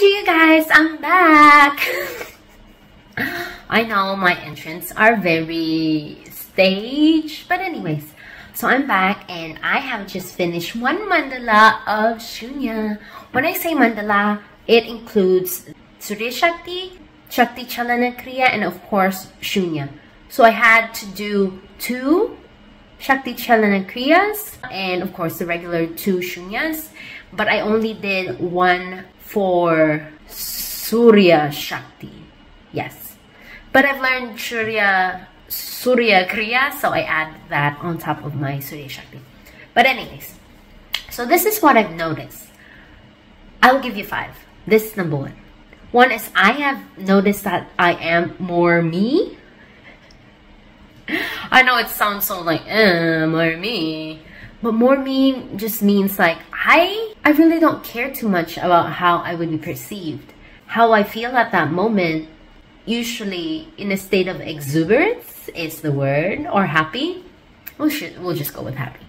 you guys, I'm back. I know my entrance are very staged, but anyways, so I'm back and I have just finished one mandala of Shoonya. When I say mandala, it includes Surya Shakti, Shakti Chalana Kriya, and of course Shoonya. So I had to do 2 Shakti Chalana Kriyas and of course the regular 2 Shoonyas, but I only did 1 for Surya Shakti. Yes, but I've learned Surya Kriya, so I add that on top of my Surya Shakti. But anyways, so this is what I've noticed. I'll give you 5. This is number 1. One is I have noticed that I am more me. I know it sounds so like, more me. But more me just means like, I really don't care too much about how I would be perceived. How I feel at that moment, usually in a state of exuberance is the word, or happy. We'll just go with happy.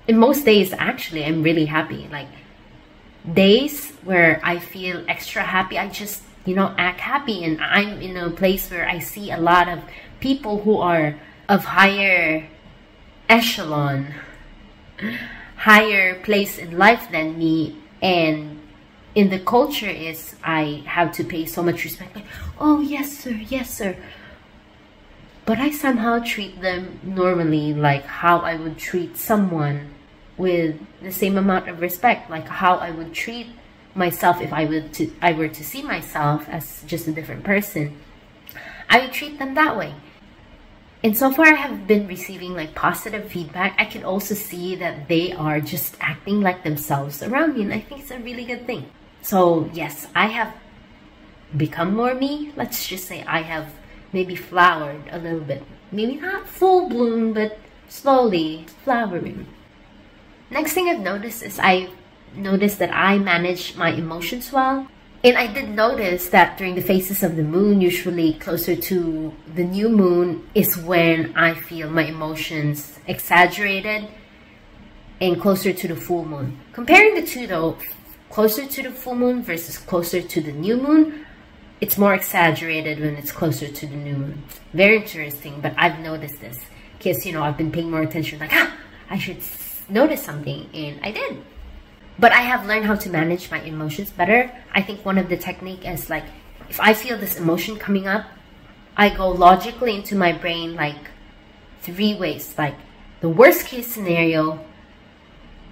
In most days, actually, I'm really happy. Like, days where I feel extra happy, I just, act happy. And I'm in a place where I see a lot of people who are of higher echelon, higher place in life than me, and in the culture is I have to pay so much respect, like, oh yes sir, but I somehow treat them normally, like how I would treat someone with the same amount of respect, like how I would treat myself if I were to see myself as just a different person. I would treat them that way. And so far I have been receiving like positive feedback. I can also see that they are just acting like themselves around me, and I think it's a really good thing. So yes, I have become more me. Let's just say I have maybe flowered a little bit. Maybe not full bloom, but slowly flowering. Next thing I've noticed is I've noticed that I manage my emotions well. And I did notice that during the phases of the moon, usually closer to the new moon, is when I feel my emotions exaggerated, and closer to the full moon. Comparing the two though, closer to the full moon versus closer to the new moon, it's more exaggerated when it's closer to the new moon. Very interesting, but I've noticed this because, I've been paying more attention, like, I should notice something, and I did. But I have learned how to manage my emotions better. I think one of the technique is like, if I feel this emotion coming up, I go logically into my brain like 3 ways. Like the worst case scenario,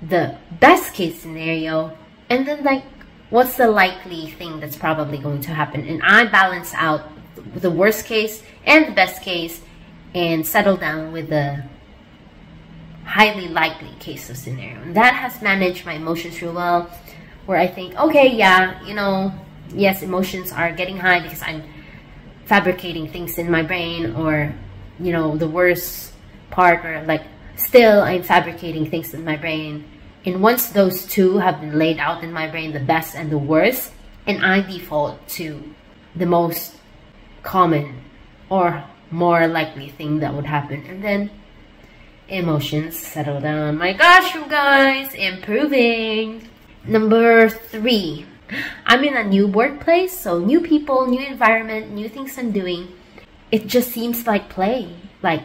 the best case scenario, and then like what's the likely thing that's probably going to happen. And I balance out the worst case and the best case and settle down with the highly likely case of scenario. And that has managed my emotions real well, where I think, okay, yeah, yes, emotions are getting high because I'm fabricating things in my brain, or the worst part, or like still I'm fabricating things in my brain. And once those 2 have been laid out in my brain, the best and the worst, and I default to the most common or more likely thing that would happen, and then emotions settle down. My gosh, you guys, improving. Number 3, I'm in a new workplace, so new people, new environment, new things I'm doing. It just seems like play. Like,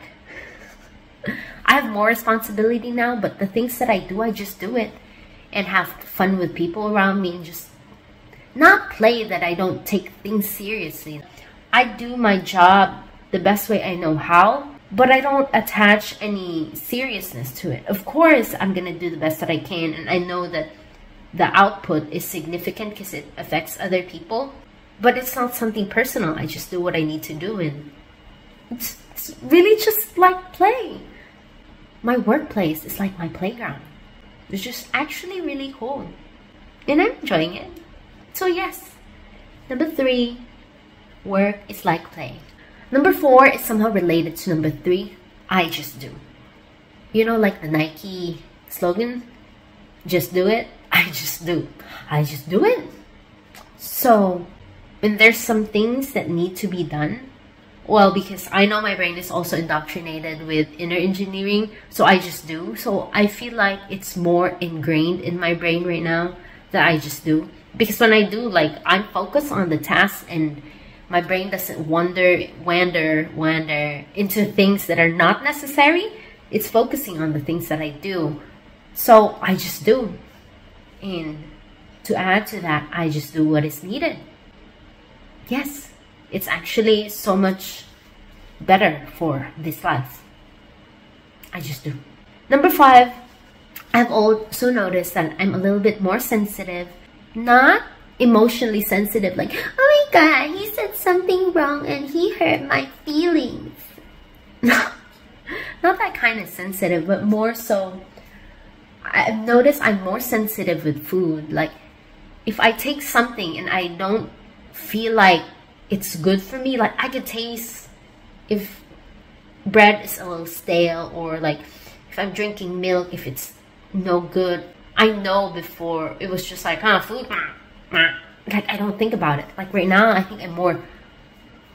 I have more responsibility now, but the things that I do, I just do it and have fun with people around me, and just not play that I don't take things seriously. I do my job the best way I know how, but I don't attach any seriousness to it. Of course, I'm going to do the best that I can, and I know that the output is significant because it affects other people, but it's not something personal. I just do what I need to do, and it's really just like play. My workplace is like my playground. It's just actually really cool, and I'm enjoying it. So yes, number 3, work is like play. Number 4 is somehow related to number 3. I just do. Like the Nike slogan, just do it. I just do. I just do it. So when there's some things that need to be done, well, because I know my brain is also indoctrinated with inner engineering, so I just do. So I feel like it's more ingrained in my brain right now that I just do. Because when I do, like, I'm focused on the task and my brain doesn't wander into things that are not necessary. It's focusing on the things that I do. So I just do. And to add to that, I just do what is needed. Yes, it's actually so much better for this life. I just do. Number 5, I've also noticed that I'm a little bit more sensitive. Not emotionally sensitive, like, oh my God, he said something wrong and he hurt my feelings. Not that kind of sensitive, but more so, I've noticed I'm more sensitive with food. Like, if I take something and I don't feel like it's good for me, like, I could taste if bread is a little stale, or like if I'm drinking milk, if it's no good. I know before it was just like, food, like, I don't think about it. Like, right now, I think I'm more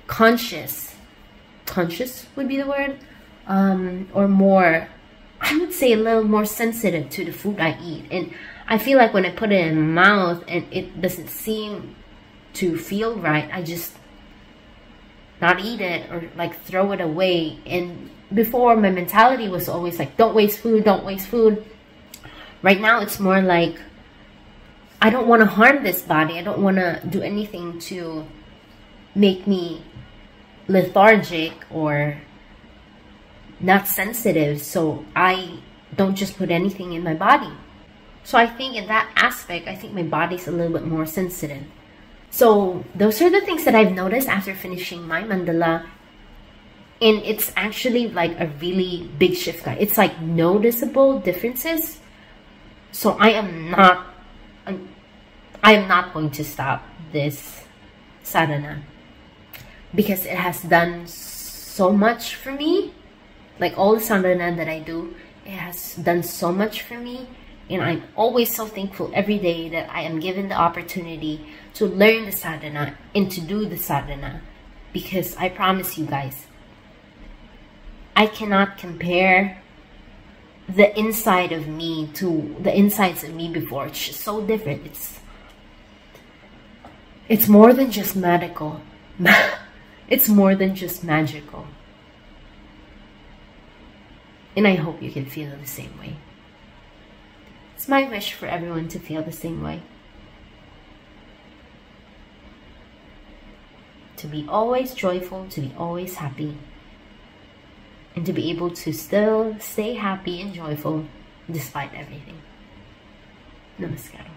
conscious would be the word, or more, I would say a little more sensitive to the food I eat. And I feel like when I put it in my mouth and it doesn't seem to feel right, I just not eat it or like throw it away. And before, my mentality was always like, don't waste food, don't waste food. Right now, it's more like, I don't want to harm this body. I don't want to do anything to make me lethargic or not sensitive. So I don't just put anything in my body. So I think in that aspect, I think my body's a little bit more sensitive. So those are the things that I've noticed after finishing my mandala. And it's actually like a really big shift, guys. It's like noticeable differences. So I am not going to stop this sadhana because it has done so much for me. Like, all the sadhana that I do, it has done so much for me. And I'm always so thankful every day that I am given the opportunity to learn the sadhana and to do the sadhana. Because I promise you guys, I cannot compare the inside of me to the insides of me before. It's just so different. It's more than just magical. It's more than just magical. And I hope you can feel the same way. It's my wish for everyone to feel the same way. To be always joyful, to be always happy. And to be able to still stay happy and joyful despite everything. Namaskaram.